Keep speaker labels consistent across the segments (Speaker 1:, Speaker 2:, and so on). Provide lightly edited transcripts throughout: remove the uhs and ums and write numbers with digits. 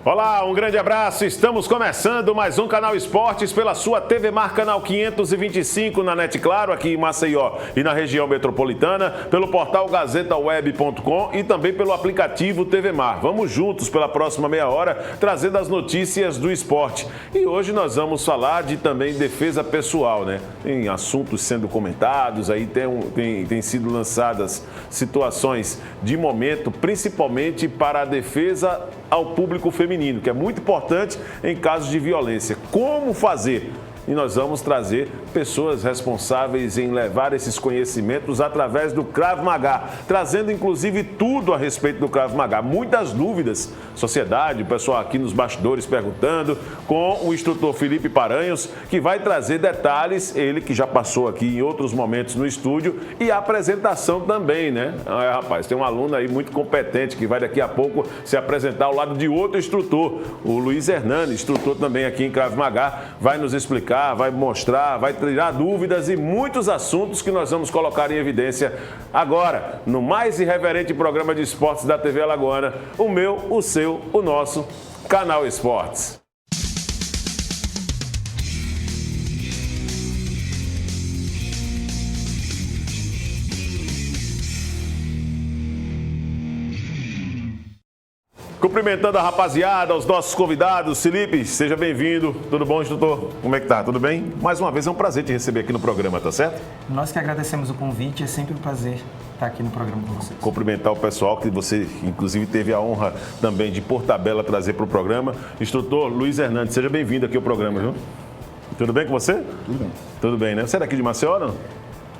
Speaker 1: Olá, um grande abraço. Estamos começando mais um Canal Esportes pela sua TV Mar Canal 525 na NET Claro, aqui em Maceió e na região metropolitana, pelo portal gazetaweb.com e também pelo aplicativo TV Mar. Vamos juntos pela próxima meia hora, trazendo as notícias do esporte. E hoje nós vamos falar de também defesa pessoal, né? Tem assuntos sendo comentados, aí tem sido lançadas situações de momento, principalmente para a defesa ao público feminino, que é muito importante em casos de violência. Como fazer? E nós vamos trazer pessoas responsáveis em levar esses conhecimentos através do Krav Maga, trazendo inclusive tudo a respeito do Krav Maga. Muitas dúvidas, sociedade, o pessoal aqui nos bastidores perguntando, com o instrutor Felipe Paranhos, que vai trazer detalhes, ele que já passou aqui em outros momentos no estúdio, e a apresentação também, né? Rapaz, tem um aluno aí muito competente que vai daqui a pouco se apresentar ao lado de outro instrutor, o Luiz Hernani, instrutor também aqui em Krav Maga, vai nos explicar, vai mostrar, vai tirar dúvidas e muitos assuntos que nós vamos colocar em evidência agora, no mais irreverente programa de esportes da TV Alagoana, o meu, o seu, o nosso Canal Esportes. Cumprimentando a rapaziada, os nossos convidados. Felipe, seja bem-vindo. Tudo bom, instrutor? Como é que tá? Tudo bem? Mais uma vez é um prazer te receber aqui no programa, tá certo?
Speaker 2: Nós que agradecemos o convite, é sempre um prazer estar aqui no programa com vocês.
Speaker 1: Cumprimentar o pessoal que você, inclusive, teve a honra também de por tabela trazer para o programa. Instrutor Luiz Hernandes, seja bem-vindo aqui ao programa, viu? Tudo bem com você?
Speaker 3: Tudo bem.
Speaker 1: Tudo bem, né? Você é daqui de Maceió, não?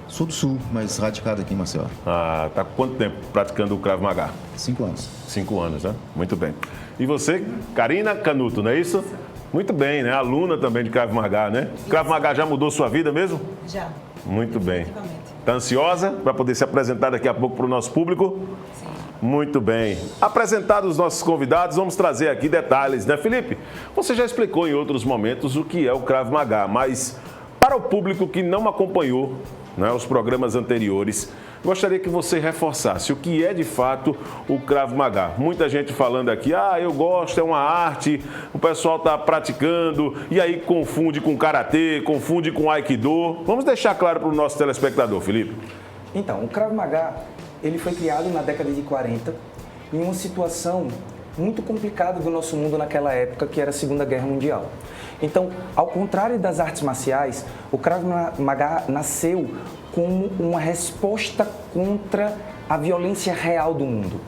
Speaker 3: Sou do Sul, mas radicado aqui em Maceió.
Speaker 1: Ah, tá há quanto tempo praticando o Krav Maga?
Speaker 3: 5 anos.
Speaker 1: 5 anos, né? Muito bem. E você, Karina Canuto, não é isso? Muito bem, né? Aluna também de Krav Maga, né? Krav Maga já mudou sua vida mesmo?
Speaker 4: Já.
Speaker 1: Muito bem. Está ansiosa para poder se apresentar daqui a pouco para o nosso público?
Speaker 4: Sim.
Speaker 1: Muito bem. Apresentados os nossos convidados, vamos trazer aqui detalhes, né, Felipe? Você já explicou em outros momentos o que é o Krav Maga, mas para o público que não acompanhou, né, os programas anteriores, gostaria que você reforçasse o que é de fato o Krav Maga. Muita gente falando aqui, eu gosto, é uma arte, o pessoal está praticando e aí confunde com Karatê, confunde com Aikido. Vamos deixar claro para o nosso telespectador, Felipe.
Speaker 2: Então, o Krav Maga, ele foi criado na década de 40 em uma situação muito complicada do nosso mundo naquela época, que era a Segunda Guerra Mundial. Então, ao contrário das artes marciais, o Krav Maga nasceu como uma resposta contra a violência real do mundo.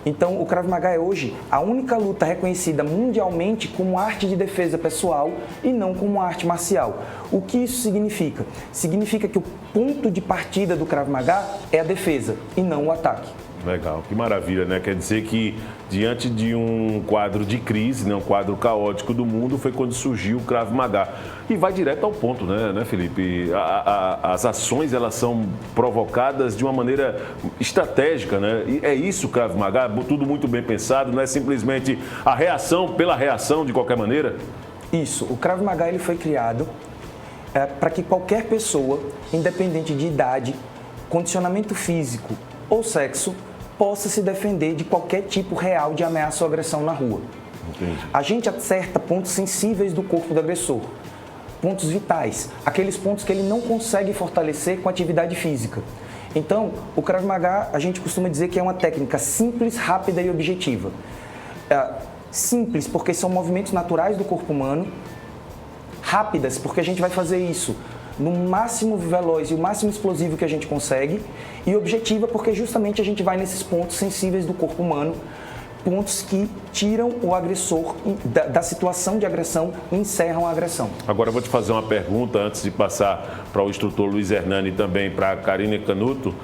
Speaker 2: Então, o Krav Maga é hoje a única luta reconhecida mundialmente como arte de defesa pessoal e não como arte marcial. O que isso significa? Significa que o ponto de partida do Krav Maga é a defesa e não o ataque.
Speaker 1: Legal, que maravilha, né? Quer dizer que diante de um quadro de crise, né, um quadro caótico do mundo, foi quando surgiu o Krav Maga. E vai direto ao ponto, né, Felipe? As ações, elas são provocadas de uma maneira estratégica, né? E é isso o Krav Maga, tudo muito bem pensado, não é simplesmente a reação pela reação de qualquer maneira?
Speaker 2: Isso, o Krav Maga ele foi criado para que qualquer pessoa, independente de idade, condicionamento físico ou sexo, possa se defender de qualquer tipo real de ameaça ou agressão na rua.
Speaker 1: Entendi.
Speaker 2: A gente acerta pontos sensíveis do corpo do agressor, pontos vitais, aqueles pontos que ele não consegue fortalecer com atividade física. Então, o Krav Maga, a gente costuma dizer que é uma técnica simples, rápida e objetiva. Simples porque são movimentos naturais do corpo humano, rápidas porque a gente vai fazer isso no máximo veloz e o máximo explosivo que a gente consegue, e objetiva porque justamente a gente vai nesses pontos sensíveis do corpo humano, pontos que tiram o agressor da situação de agressão e encerram a agressão.
Speaker 1: Agora eu vou te fazer uma pergunta antes de passar para o instrutor Luiz Hernani e também para a Karina Canuto,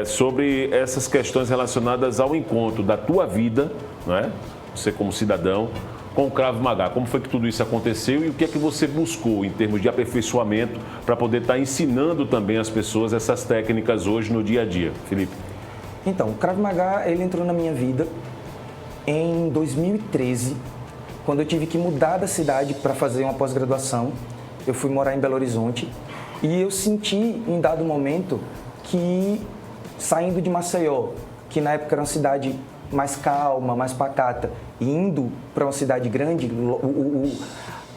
Speaker 1: sobre essas questões relacionadas ao encontro da tua vida, não é? Você como cidadão, com o Krav Maga. Como foi que tudo isso aconteceu e o que é que você buscou em termos de aperfeiçoamento para poder estar ensinando também as pessoas essas técnicas hoje no dia a dia? Felipe.
Speaker 2: Então, o Krav Maga, ele entrou na minha vida em 2013, quando eu tive que mudar da cidade para fazer uma pós-graduação. Eu fui morar em Belo Horizonte e eu senti, em dado momento, que saindo de Maceió, que na época era uma cidade mais calma, mais pacata, indo para uma cidade grande,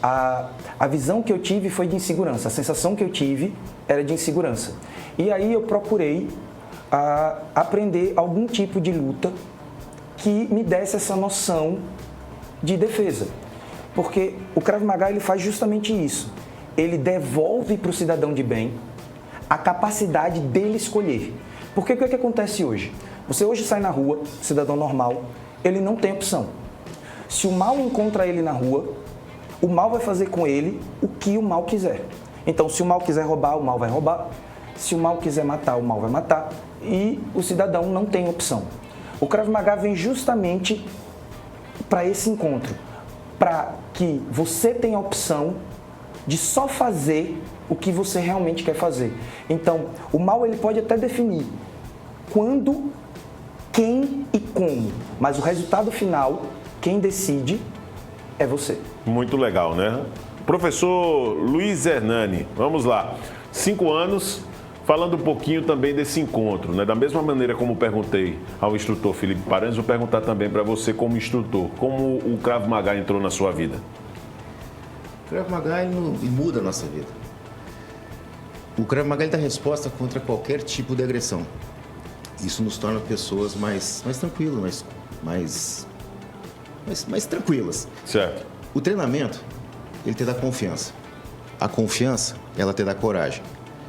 Speaker 2: a visão que eu tive foi de insegurança, a sensação que eu tive era de insegurança. E aí eu procurei aprender algum tipo de luta que me desse essa noção de defesa. Porque o Krav Maga ele faz justamente isso. Ele devolve para o cidadão de bem a capacidade dele escolher. Porque o que acontece hoje? Você hoje sai na rua, cidadão normal, ele não tem opção. Se o mal encontra ele na rua, o mal vai fazer com ele o que o mal quiser. Então, se o mal quiser roubar, o mal vai roubar. Se o mal quiser matar, o mal vai matar. E o cidadão não tem opção. O Krav Maga vem justamente para esse encontro, para que você tenha a opção de só fazer o que você realmente quer fazer. Então, o mal ele pode até definir quando, quem e como, mas o resultado final, quem decide é você.
Speaker 1: Muito legal, né? Professor Luiz Hernani, vamos lá. 5 anos, falando um pouquinho também desse encontro, né? Da mesma maneira como perguntei ao instrutor Felipe Paranhos, vou perguntar também para você como instrutor, como o Krav Maga entrou na sua vida?
Speaker 3: O Krav Maga ele muda a nossa vida. O Krav Maga ele dá resposta contra qualquer tipo de agressão. Isso nos torna pessoas mais tranquilas, mais tranquilas.
Speaker 1: Certo.
Speaker 3: O treinamento, ele te dá confiança. A confiança, ela te dá coragem.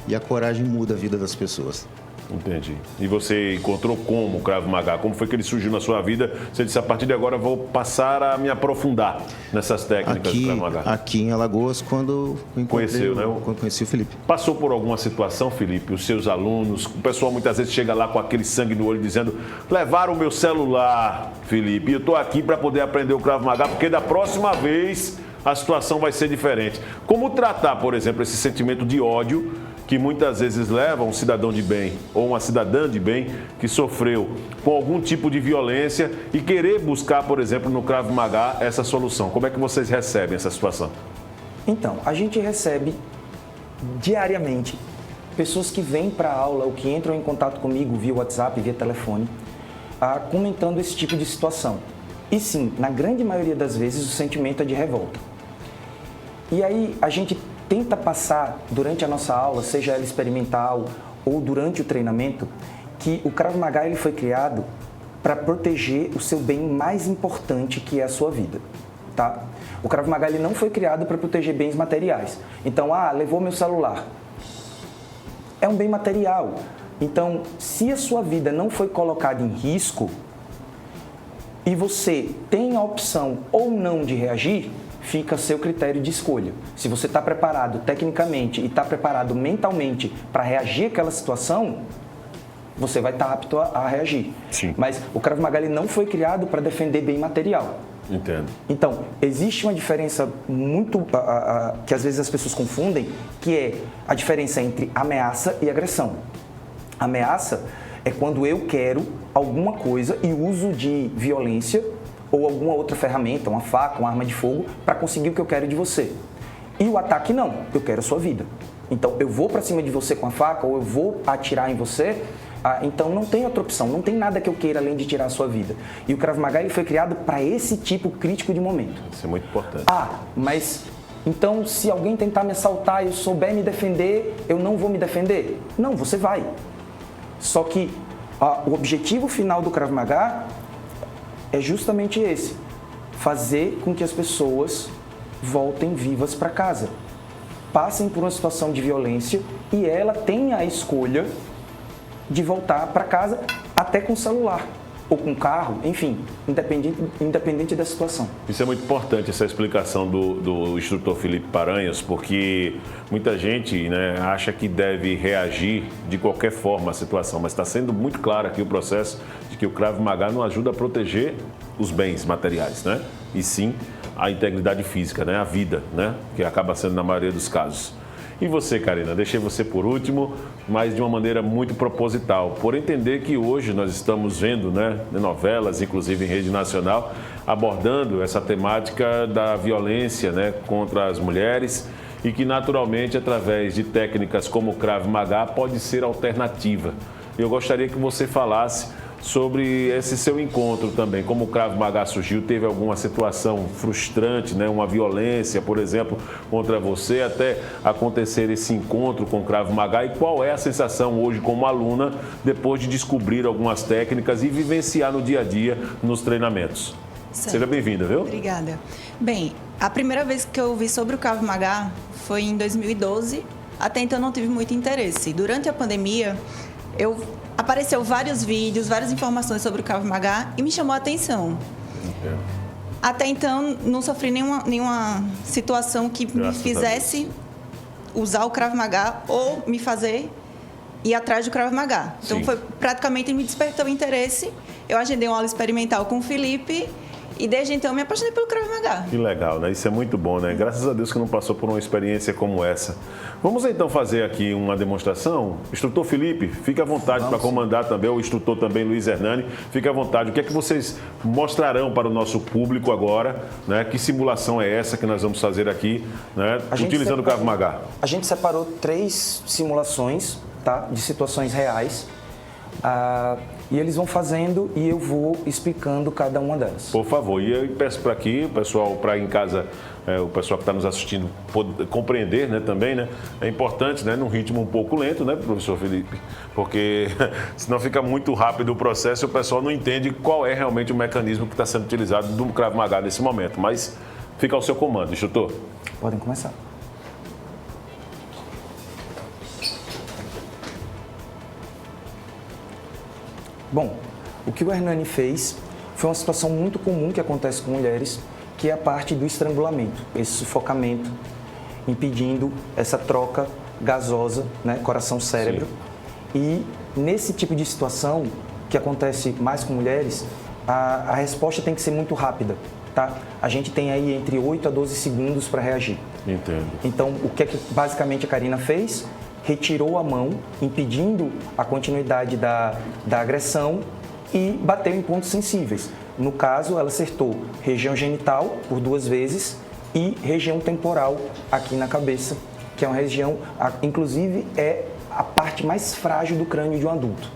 Speaker 3: E a coragem muda a vida das pessoas.
Speaker 1: Entendi. E você encontrou como o Krav Maga? Como foi que ele surgiu na sua vida? Você disse, a partir de agora vou passar a me aprofundar nessas técnicas do Krav Maga.
Speaker 3: Aqui em Alagoas, quando eu quando conheci o Felipe.
Speaker 1: Passou por alguma situação, Felipe? Os seus alunos, o pessoal muitas vezes chega lá com aquele sangue no olho dizendo, levaram o meu celular, Felipe, e eu estou aqui para poder aprender o Krav Maga, porque da próxima vez a situação vai ser diferente. Como tratar, por exemplo, esse sentimento de ódio que muitas vezes leva um cidadão de bem ou uma cidadã de bem que sofreu com algum tipo de violência e querer buscar, por exemplo, no Krav Maga essa solução? Como é que vocês recebem essa situação?
Speaker 2: Então, a gente recebe diariamente pessoas que vêm para a aula ou que entram em contato comigo via WhatsApp, via telefone, comentando esse tipo de situação. E sim, na grande maioria das vezes o sentimento é de revolta. E aí a gente tenta passar durante a nossa aula, seja ela experimental ou durante o treinamento, que o Krav Maga ele foi criado para proteger o seu bem mais importante, que é a sua vida, tá? O Krav Maga ele não foi criado para proteger bens materiais. Então, levou meu celular. É um bem material. Então, se a sua vida não foi colocada em risco e você tem a opção ou não de reagir, fica a seu critério de escolha. Se você está preparado tecnicamente e está preparado mentalmente para reagir àquela situação, você vai estar apto a reagir.
Speaker 1: Sim.
Speaker 2: Mas o Krav Maga ele não foi criado para defender bem material.
Speaker 1: Entendo.
Speaker 2: Então, existe uma diferença muito que às vezes as pessoas confundem, que é a diferença entre ameaça e agressão. Ameaça é quando eu quero alguma coisa e uso de violência ou alguma outra ferramenta, uma faca, uma arma de fogo, para conseguir o que eu quero de você. E o ataque não, eu quero a sua vida. Então, eu vou para cima de você com a faca ou eu vou atirar em você, então não tem outra opção, não tem nada que eu queira além de tirar a sua vida. E o Krav Maga ele foi criado para esse tipo crítico de momento.
Speaker 1: Isso é muito importante.
Speaker 2: Mas então se alguém tentar me assaltar e eu souber me defender, eu não vou me defender? Não, você vai. Só que o objetivo final do Krav Maga é justamente esse, fazer com que as pessoas voltem vivas para casa, passem por uma situação de violência e ela tenha a escolha de voltar para casa até com celular ou com carro, enfim, independente da situação.
Speaker 1: Isso é muito importante, essa explicação do instrutor Felipe Paranhos, porque muita gente, né, acha que deve reagir de qualquer forma à situação, mas está sendo muito claro aqui o processo de que o Krav Maga não ajuda a proteger os bens materiais, né? E sim a integridade física, né? A vida, né? Que acaba sendo na maioria dos casos. E você, Karina, deixei você por último, mas de uma maneira muito proposital, por entender que hoje nós estamos vendo, né, novelas, inclusive em rede nacional, abordando essa temática da violência, né, contra as mulheres e que naturalmente, através de técnicas como o Krav Maga, pode ser alternativa. Eu gostaria que você falasse sobre esse seu encontro também. Como o Krav Maga surgiu, teve alguma situação frustrante, né? Uma violência, por exemplo, contra você, até acontecer esse encontro com o Krav Maga? E qual é a sensação hoje como aluna, depois de descobrir algumas técnicas e vivenciar no dia a dia nos treinamentos?
Speaker 4: Certo.
Speaker 1: Seja bem-vinda, viu?
Speaker 4: Obrigada. Bem, a primeira vez que eu ouvi sobre o Krav Maga foi em 2012. Até então eu não tive muito interesse. Durante a pandemia, apareceu vários vídeos, várias informações sobre o Krav Maga e me chamou a atenção.
Speaker 1: Entendo.
Speaker 4: Até então, não sofri nenhuma situação que me fizesse usar o Krav Maga ou me fazer ir atrás do Krav Maga. Então, praticamente me despertou o interesse. Eu agendei uma aula experimental com o Felipe e desde então me apaixonei pelo Krav Maga.
Speaker 1: Que legal, né? Isso é muito bom, né? Graças a Deus que não passou por uma experiência como essa. Vamos então fazer aqui uma demonstração. Instrutor Felipe, fique à vontade para comandar também, o instrutor também Luiz Hernani, fique à vontade. O que é que vocês mostrarão para o nosso público agora, né? Que simulação é essa que nós vamos fazer aqui, né? Utilizando o Krav Maga?
Speaker 2: A gente separou 3 simulações, tá? De situações reais. E eles vão fazendo e eu vou explicando cada uma delas.
Speaker 1: Por favor, e eu peço para aqui, o pessoal, para em casa, o pessoal que está nos assistindo poder compreender, né, também, né? É importante, né, num ritmo um pouco lento, né, professor Felipe? Porque senão fica muito rápido o processo e o pessoal não entende qual é realmente o mecanismo que está sendo utilizado do Krav Maga nesse momento. Mas fica ao seu comando, instrutor.
Speaker 2: Podem começar. Bom, o que o Hernani fez foi uma situação muito comum que acontece com mulheres, que é a parte do estrangulamento, esse sufocamento, impedindo essa troca gasosa, né, coração-cérebro. E nesse tipo de situação, que acontece mais com mulheres, a resposta tem que ser muito rápida, tá? A gente tem aí entre 8 a 12 segundos para reagir.
Speaker 1: Entendo.
Speaker 2: Então, o que é que basicamente a Karina fez? Retirou a mão, impedindo a continuidade da agressão e bateu em pontos sensíveis. No caso, ela acertou região genital por 2 vezes e região temporal aqui na cabeça, que é uma região, inclusive, é a parte mais frágil do crânio de um adulto.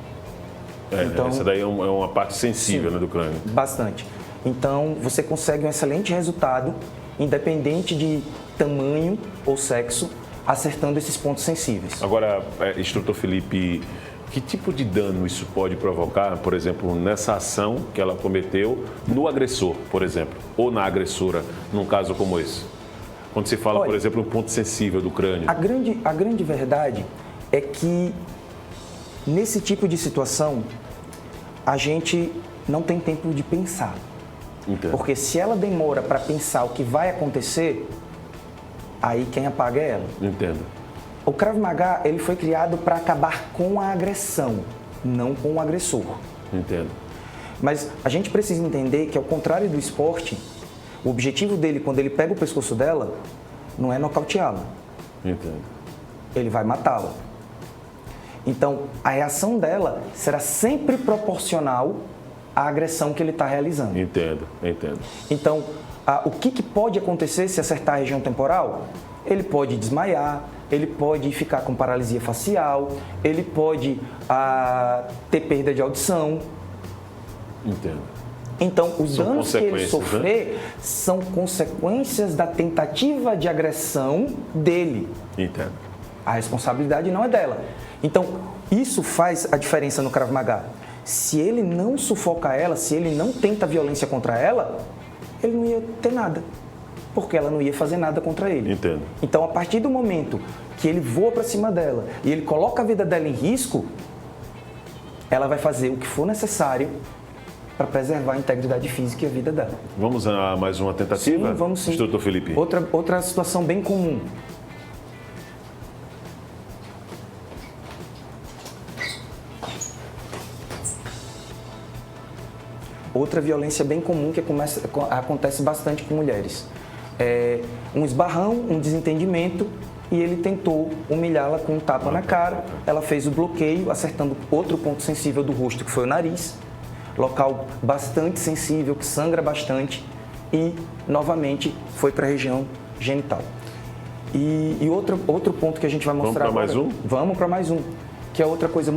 Speaker 1: Então, essa daí é uma parte sensível, né, do crânio. Bastante.
Speaker 2: Então, você consegue um excelente resultado, independente de tamanho ou sexo, acertando esses pontos sensíveis.
Speaker 1: Agora, instrutor Felipe, que tipo de dano isso pode provocar, por exemplo, nessa ação que ela cometeu no agressor, por exemplo, ou na agressora, num caso como esse? Quando se fala, por exemplo, um ponto sensível do crânio.
Speaker 2: A grande verdade é que, nesse tipo de situação, a gente não tem tempo de pensar.
Speaker 1: Entendo.
Speaker 2: Porque se ela demora para pensar o que vai acontecer, aí quem apaga é ela.
Speaker 1: Entendo.
Speaker 2: O Krav Maga, ele foi criado para acabar com a agressão, não com o agressor.
Speaker 1: Entendo.
Speaker 2: Mas a gente precisa entender que, ao contrário do esporte, o objetivo dele, quando ele pega o pescoço dela, não é nocauteá-la.
Speaker 1: Entendo.
Speaker 2: Ele vai matá-la. Então, a reação dela será sempre proporcional à agressão que ele está realizando.
Speaker 1: Entendo.
Speaker 2: Então, o que pode acontecer se acertar a região temporal? Ele pode desmaiar, ele pode ficar com paralisia facial, ele pode ter perda de audição.
Speaker 1: Entendo.
Speaker 2: Então, os danos que ele sofrer,
Speaker 1: né,
Speaker 2: são consequências da tentativa de agressão dele.
Speaker 1: Entendo.
Speaker 2: A responsabilidade não é dela. Então, isso faz a diferença no Krav Maga. Se ele não sufoca ela, se ele não tenta violência contra ela, ele não ia ter nada, porque ela não ia fazer nada contra ele.
Speaker 1: Entendo.
Speaker 2: Então, a partir do momento que ele voa para cima dela e ele coloca a vida dela em risco, ela vai fazer o que for necessário para preservar a integridade física e a vida dela.
Speaker 1: Vamos a mais uma tentativa?
Speaker 2: Sim, vamos sim.
Speaker 1: Instrutor Felipe.
Speaker 2: Outra situação bem comum. Outra violência bem comum que acontece bastante com mulheres. Um esbarrão, um desentendimento, e ele tentou humilhá-la com um tapa na cara. Ela fez o bloqueio, acertando outro ponto sensível do rosto, que foi o nariz. Local bastante sensível, que sangra bastante, e novamente foi para a região genital. E outro ponto que a gente vai mostrar
Speaker 1: agora. Vamos para mais um?
Speaker 2: Vamos para mais um. que é outra coisa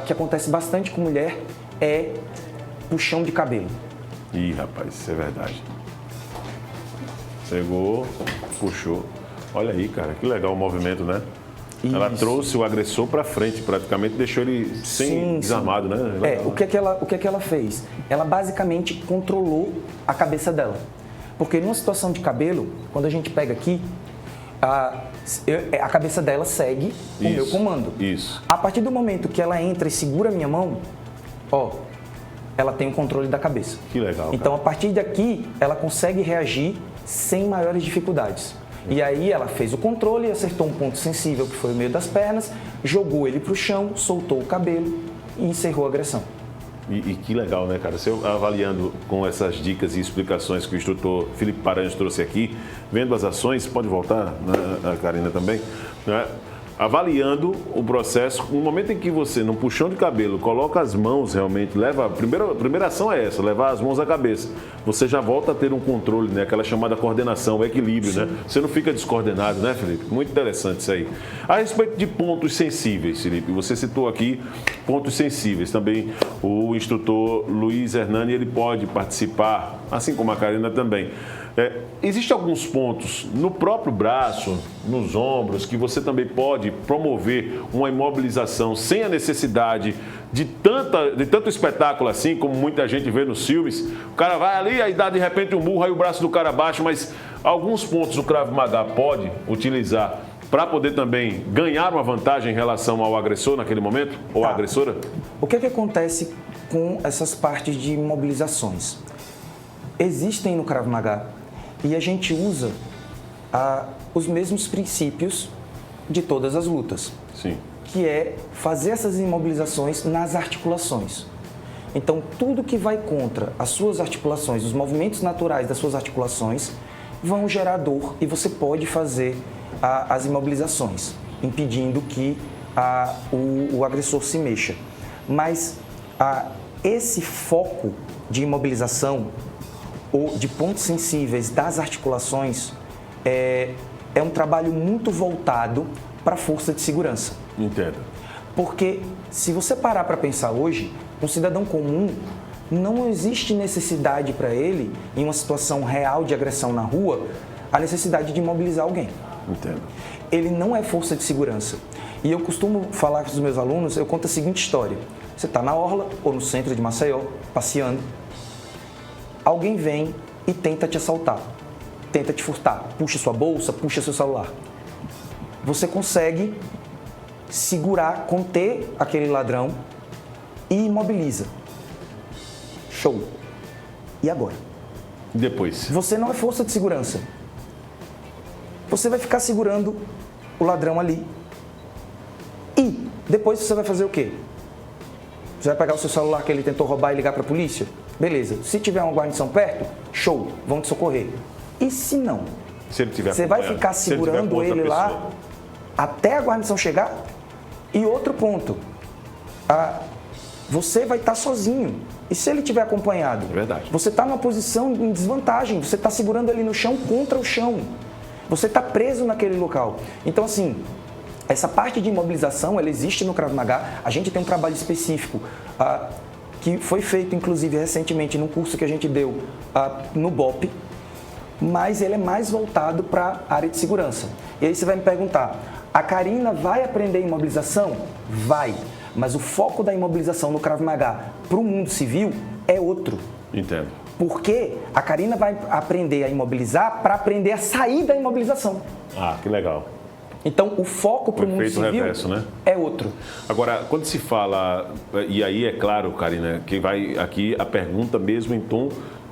Speaker 2: que acontece bastante com mulher, é puxão de cabelo.
Speaker 1: Ih, rapaz, isso é verdade. Chegou, puxou. Olha aí, cara, que legal o movimento, né?
Speaker 2: Isso.
Speaker 1: Ela trouxe o agressor para frente, praticamente deixou ele desarmado, né?
Speaker 2: É, o que é que ela fez? Ela basicamente controlou a cabeça dela. Porque numa situação de cabelo, quando a gente pega aqui, a cabeça dela segue o meu comando.
Speaker 1: Isso.
Speaker 2: A partir do momento que ela entra e segura a minha mão, ó, ela tem o controle da cabeça.
Speaker 1: Que legal.
Speaker 2: Então, a partir daqui, ela consegue reagir sem maiores dificuldades. E aí ela fez o controle, acertou um ponto sensível, que foi o meio das pernas, jogou ele para o chão, soltou o cabelo e encerrou a agressão.
Speaker 1: E que legal, né, cara? Você avaliando com essas dicas e explicações que o instrutor Felipe Paranhos trouxe aqui, vendo as ações, pode voltar, né, a Karina também, né? Avaliando o processo, no momento em que você, num puxão de cabelo, coloca as mãos realmente, a primeira ação é essa, levar as mãos à cabeça. Você já volta a ter um controle, né? Aquela chamada coordenação, o equilíbrio, né? Você não fica descoordenado, né, Felipe? Muito interessante isso aí. A respeito de pontos sensíveis, Felipe, você citou aqui pontos sensíveis. Também o instrutor Luiz Hernani, ele pode participar, assim como a Karina também. Existem alguns pontos no próprio braço, nos ombros, que você também pode promover uma imobilização sem a necessidade de tanto espetáculo assim, como muita gente vê nos filmes. O cara vai ali, aí dá de repente um murro, aí o braço do cara baixa, mas alguns pontos o Krav Maga pode utilizar para poder também ganhar uma vantagem em relação ao agressor naquele momento, ou à agressora?
Speaker 2: O que acontece com essas partes de imobilizações? Existem no Krav Maga e a gente usa os mesmos princípios de todas as lutas.
Speaker 1: Sim.
Speaker 2: Que é fazer essas imobilizações nas articulações. Então, tudo que vai contra as suas articulações, os movimentos naturais das suas articulações, vão gerar dor e você pode fazer as imobilizações, impedindo que o agressor se mexa. Mas esse foco de imobilização ou de pontos sensíveis das articulações é um trabalho muito voltado para a força de segurança.
Speaker 1: Entendo.
Speaker 2: Porque se você parar para pensar hoje, um cidadão comum, não existe necessidade para ele, em uma situação real de agressão na rua, a necessidade de imobilizar alguém.
Speaker 1: Entendo.
Speaker 2: Ele não é força de segurança. E eu costumo falar com os meus alunos, eu conto a seguinte história. Você está na orla ou no centro de Maceió, passeando, alguém vem e tenta te assaltar, tenta te furtar, puxa sua bolsa, puxa seu celular. Você consegue segurar, conter aquele ladrão e imobiliza. Show. E agora?
Speaker 1: Depois.
Speaker 2: Você não é força de segurança. Você vai ficar segurando o ladrão ali. E depois você vai fazer o quê? Você vai pegar o seu celular que ele tentou roubar e ligar para a polícia? Beleza. Se tiver uma guarnição perto, show, vão te socorrer. E se não?
Speaker 1: Se ele tiver
Speaker 2: você vai ficar segurando ele lá até a guarnição chegar? E outro ponto, você vai estar sozinho. E se ele estiver acompanhado?
Speaker 1: É verdade.
Speaker 2: Você está numa posição em desvantagem. Você está segurando ele no chão contra o chão. Você está preso naquele local. Então, assim, essa parte de imobilização, ela existe no Krav Maga. A gente tem um trabalho específico que foi feito, inclusive, recentemente num curso que a gente deu no BOP, mas ele é mais voltado para a área de segurança. E aí você vai me perguntar, a Karina vai aprender imobilização? Vai, mas o foco da imobilização no Krav Maga para o mundo civil é outro.
Speaker 1: Entendo.
Speaker 2: Porque a Karina vai aprender a imobilizar para aprender a sair da imobilização.
Speaker 1: Ah, que legal.
Speaker 2: Então, o foco para o mundo civil
Speaker 1: reverso, né?
Speaker 2: É outro.
Speaker 1: Agora, quando se fala, e aí é claro, Karina, que vai aqui a pergunta mesmo em tom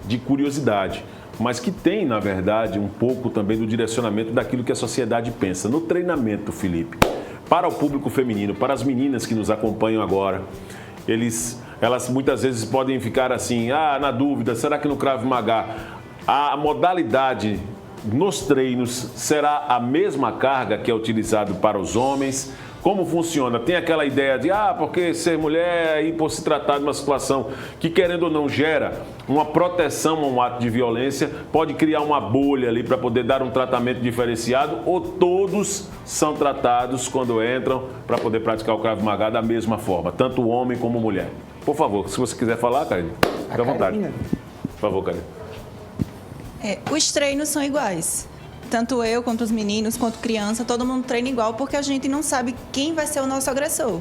Speaker 1: de curiosidade, mas que tem, na verdade, um pouco também do direcionamento daquilo que a sociedade pensa. No treinamento, Felipe, para o público feminino, para as meninas que nos acompanham agora, elas muitas vezes podem ficar assim, na dúvida, será que no Krav Maga a modalidade nos treinos será a mesma carga que é utilizado para os homens? Como funciona? Tem aquela ideia de, porque ser mulher aí por se tratar de uma situação que, querendo ou não, gera uma proteção a um ato de violência, pode criar uma bolha ali para poder dar um tratamento diferenciado, ou todos são tratados quando entram para poder praticar o Krav Maga da mesma forma, tanto homem como mulher? Por favor, se você quiser falar, Karine, fica à vontade. Por favor, Karine.
Speaker 4: Os treinos são iguais. Tanto eu, quanto os meninos, quanto criança, todo mundo treina igual, porque a gente não sabe quem vai ser o nosso agressor.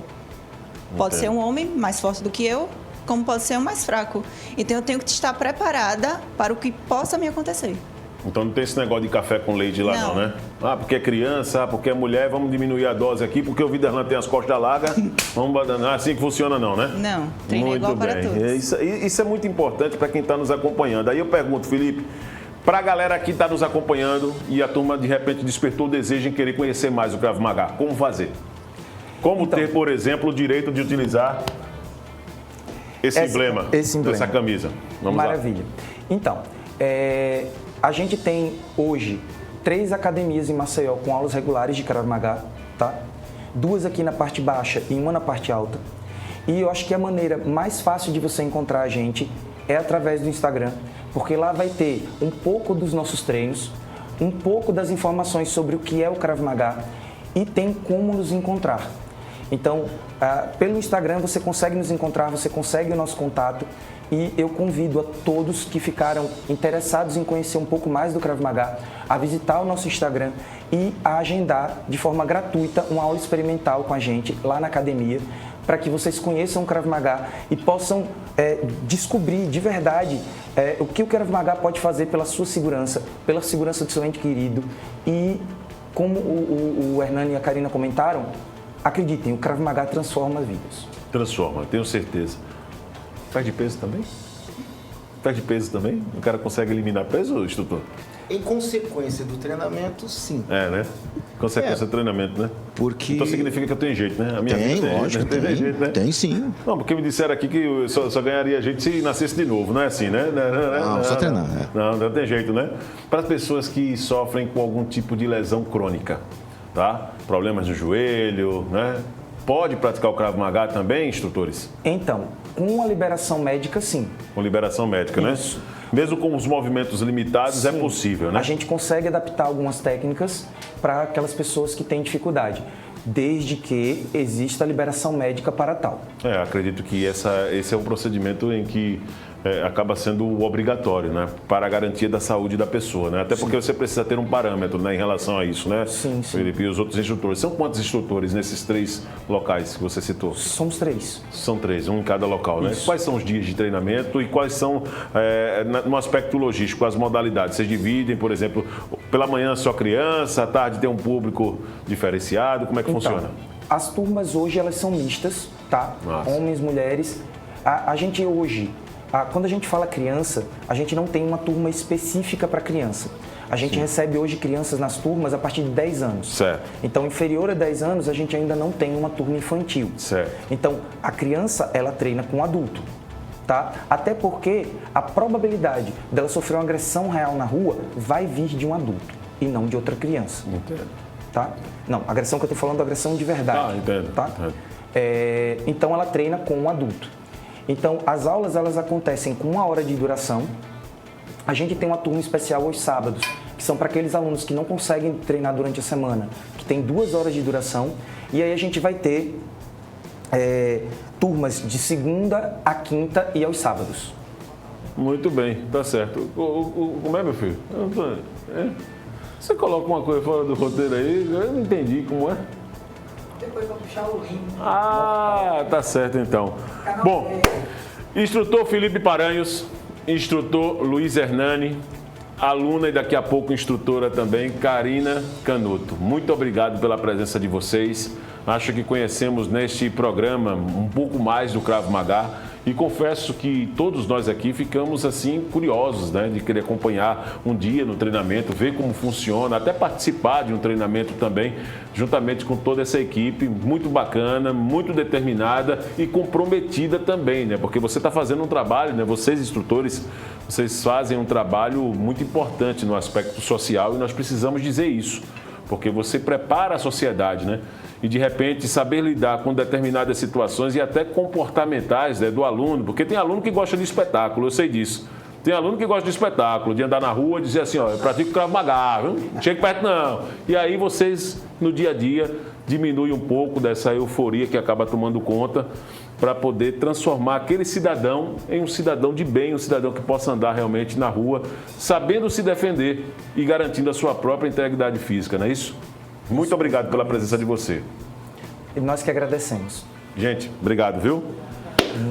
Speaker 4: Pode ser um homem mais forte do que eu, como pode ser um mais fraco. Então eu tenho que estar preparada para o que possa me acontecer.
Speaker 1: Então não tem esse negócio de café com leite lá não, né? Porque é criança, porque é mulher, vamos diminuir a dose aqui, porque o Viderlan tem as costas largas, não é assim que funciona não, né?
Speaker 4: Não, treino é igual para todos.
Speaker 1: Isso é muito importante para quem está nos acompanhando. Aí eu pergunto, Felipe, para a galera que está nos acompanhando e a turma de repente despertou o desejo em querer conhecer mais o Krav Maga, como fazer? Como ter, por exemplo, o direito de utilizar esse emblema dessa camisa? Vamos
Speaker 2: Maravilha.
Speaker 1: lá.
Speaker 2: Então, a gente tem hoje 3 academias em Maceió com aulas regulares de Krav Maga, tá? 2 aqui na parte baixa e 1 na parte alta. E eu acho que a maneira mais fácil de você encontrar a gente é através do Instagram, porque lá vai ter um pouco dos nossos treinos, um pouco das informações sobre o que é o Krav Maga e tem como nos encontrar. Então, pelo Instagram você consegue nos encontrar, você consegue o nosso contato e eu convido a todos que ficaram interessados em conhecer um pouco mais do Krav Maga a visitar o nosso Instagram e a agendar de forma gratuita uma aula experimental com a gente lá na academia, para que vocês conheçam o Krav Maga e possam descobrir de verdade o que o Krav Maga pode fazer pela sua segurança, pela segurança do seu ente querido. E como o Hernani e a Karina comentaram, acreditem, o Krav Maga transforma vidas.
Speaker 1: Transforma, tenho certeza. Perde peso também? Perde peso também? O cara consegue eliminar peso, instrutor?
Speaker 3: Em consequência do treinamento, sim.
Speaker 1: Né? Consequência do treinamento, né?
Speaker 3: Porque...
Speaker 1: Então significa que eu tenho jeito, né? A minha
Speaker 3: tem,
Speaker 1: vida
Speaker 3: lógico,
Speaker 1: tem jeito, né?
Speaker 3: Tem sim.
Speaker 1: Não, porque me disseram aqui que eu só ganharia jeito se nascesse de novo, não é assim, né?
Speaker 3: Não, só treinar.
Speaker 1: Não tem jeito, né? Para as pessoas que sofrem com algum tipo de lesão crônica, tá? Problemas no joelho, né? Pode praticar o Krav Maga também, instrutores?
Speaker 2: Então, com a liberação médica, sim.
Speaker 1: Com liberação médica,
Speaker 2: Isso.
Speaker 1: né? Mesmo com os movimentos limitados, sim, é possível, né?
Speaker 2: A gente consegue adaptar algumas técnicas para aquelas pessoas que têm dificuldade, desde que exista a liberação médica para tal.
Speaker 1: Acredito que esse é um procedimento em que acaba sendo obrigatório, né? Para a garantia da saúde da pessoa, né? Até porque você precisa ter um parâmetro, né, em relação a isso, né?
Speaker 2: Sim.
Speaker 1: Felipe, e os outros instrutores. São quantos instrutores nesses 3 locais que você citou?
Speaker 2: Somos 3.
Speaker 1: São 3, um em cada local, né?
Speaker 2: Isso.
Speaker 1: Quais são os dias de treinamento e quais são, no aspecto logístico, as modalidades? Vocês dividem, por exemplo, pela manhã só criança, à tarde tem um público diferenciado, como é que funciona?
Speaker 2: As turmas hoje, elas são mistas, tá?
Speaker 1: Nossa.
Speaker 2: Homens, mulheres. A gente hoje, quando a gente fala criança, a gente não tem uma turma específica para criança. A gente recebe hoje crianças nas turmas a partir de 10 anos.
Speaker 1: Certo.
Speaker 2: Então, inferior a 10 anos, a gente ainda não tem uma turma infantil.
Speaker 1: Certo.
Speaker 2: Então, a criança, ela treina com o adulto, tá? Até porque a probabilidade dela sofrer uma agressão real na rua vai vir de um adulto e não de outra criança.
Speaker 1: Entendo.
Speaker 2: Tá? Não, agressão que eu estou falando é agressão de verdade.
Speaker 1: Entendo.
Speaker 2: Tá? Então, ela treina com um adulto. Então, as aulas, elas acontecem com 1 hora de duração. A gente tem uma turma especial aos sábados, que são para aqueles alunos que não conseguem treinar durante a semana, que tem 2 horas de duração. E aí a gente vai ter turmas de segunda a quinta e aos sábados.
Speaker 1: Muito bem, tá certo. Como é, meu filho? Você coloca uma coisa fora do roteiro aí, eu não entendi como é.
Speaker 2: Depois vou puxar o link.
Speaker 1: Tá certo então. Bom, instrutor Felipe Paranhos, instrutor Luiz Hernani, aluna e daqui a pouco instrutora também, Karina Canuto. Muito obrigado pela presença de vocês. Acho que conhecemos neste programa um pouco mais do Krav Maga e confesso que todos nós aqui ficamos assim curiosos, né, de querer acompanhar um dia no treinamento, ver como funciona, até participar de um treinamento também, juntamente com toda essa equipe muito bacana, muito determinada e comprometida também, né, porque você está fazendo um trabalho, né, vocês instrutores, vocês fazem um trabalho muito importante no aspecto social e nós precisamos dizer isso, porque você prepara a sociedade, né? e de repente saber lidar com determinadas situações e até comportamentais, né, do aluno, porque tem aluno que gosta de espetáculo, eu sei disso. Tem aluno que gosta de espetáculo, de andar na rua e dizer assim, ó, eu pratico Krav Maga, não chega perto não. E aí vocês, no dia a dia, diminuem um pouco dessa euforia que acaba tomando conta para poder transformar aquele cidadão em um cidadão de bem, um cidadão que possa andar realmente na rua, sabendo se defender e garantindo a sua própria integridade física, não é isso? Muito obrigado pela presença de você.
Speaker 2: E nós que agradecemos.
Speaker 1: Gente, obrigado, viu?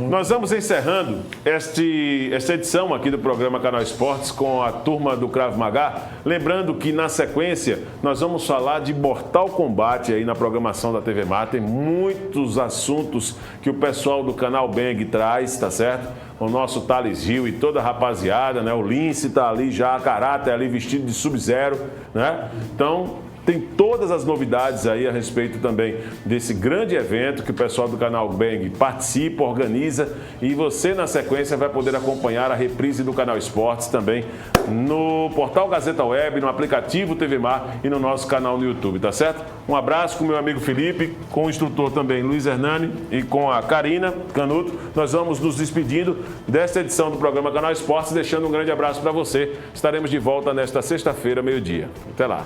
Speaker 1: Nós vamos encerrando esta edição aqui do programa Canal Esportes com a turma do Krav Maga. Lembrando que na sequência nós vamos falar de Mortal Kombat aí na programação da TV Mar. Tem muitos assuntos que o pessoal do canal Bang traz, tá certo? O nosso Thales Gil e toda a rapaziada, né? O Lince tá ali já, a Karate ali vestido de Sub-Zero, né? Então, tem todas as novidades aí a respeito também desse grande evento que o pessoal do canal Bang participa, organiza, e você na sequência vai poder acompanhar a reprise do Canal Esportes também no portal Gazeta Web, no aplicativo TV Mar e no nosso canal no YouTube, tá certo? Um abraço com o meu amigo Felipe, com o instrutor também Luiz Hernani e com a Karina Canuto. Nós vamos nos despedindo desta edição do programa Canal Esportes, deixando um grande abraço para você. Estaremos de volta nesta sexta-feira, meio-dia. Até lá.